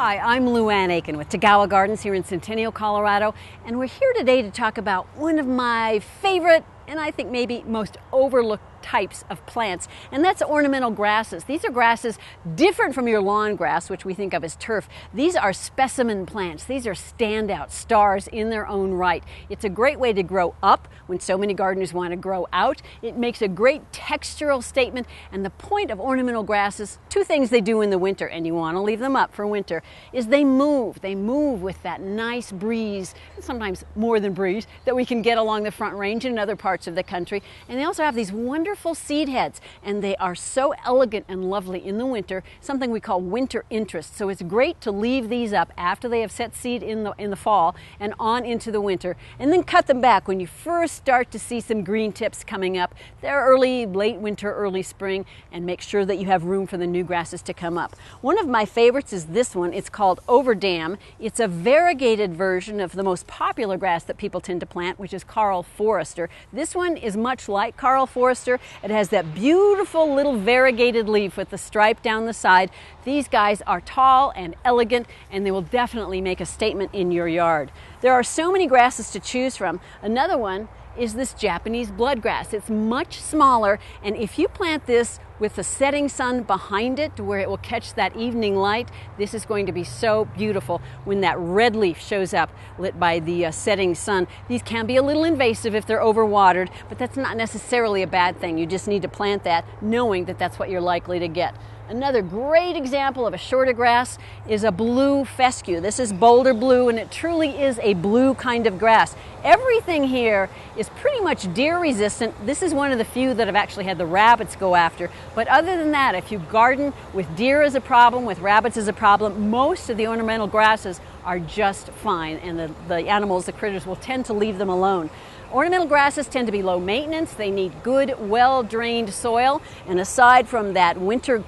Hi, I'm Luann Aiken with Tagawa Gardens here in Centennial, Colorado, and we're here today to talk about one of my favorite and I think maybe most overlooked types of plants, and that's ornamental grasses. These are grasses different from your lawn grass, which we think of as turf. These are specimen plants. These are standout stars in their own right. It's a great way to grow up when so many gardeners want to grow out. It makes a great textural statement, and the point of ornamental grasses, two things they do in the winter, and you want to leave them up for winter, is they move. They move with that nice breeze, sometimes more than breeze, that we can get along the Front Range and in other parts of the country. And they also have these wonderful seed heads, and they are so elegant and lovely in the winter, something we call winter interest. So it's great to leave these up after they have set seed in the fall and on into the winter, and then cut them back when you first start to see some green tips coming up. They're early, late winter, early spring, and make sure that you have room for the new grasses to come up. One of my favorites is this one. It's called Overdamn. It's a variegated version of the most popular grass that people tend to plant, which is Karl Forester. This one is much like Karl Forester. It has that beautiful little variegated leaf with the stripe down the side. These guys are tall and elegant, and they will definitely make a statement in your yard. There are so many grasses to choose from. Another one is this Japanese bloodgrass. It's much smaller, and if you plant this with the setting sun behind it to where it will catch that evening light, this is going to be so beautiful when that red leaf shows up lit by the setting sun. These can be a little invasive if they're overwatered, but that's not necessarily a bad thing. You just need to plant that knowing that that's what you're likely to get. Another great example of a shorter grass is a blue fescue. This is boulder blue, and it truly is a blue kind of grass. Everything here is pretty much deer resistant. This is one of the few that I've actually had the rabbits go after. But other than that, if you garden with deer as a problem, with rabbits as a problem, most of the ornamental grasses are just fine, and the animals, the critters, will tend to leave them alone. Ornamental grasses tend to be low maintenance. They need good, well-drained soil, and aside from that winter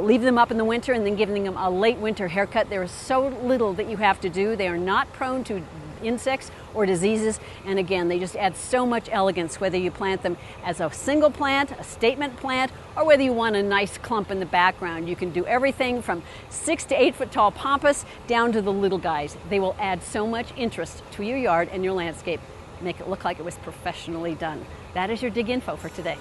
leave them up in the winter and then giving them a late winter haircut, there is so little that you have to do. They are not prone to insects or diseases, and again, they just add so much elegance whether you plant them as a single plant, a statement plant, or whether you want a nice clump in the background. You can do everything from 6 to 8 foot tall pampas down to the little guys. They will add so much interest to your yard and your landscape, make it look like it was professionally done. That is your dig info for today.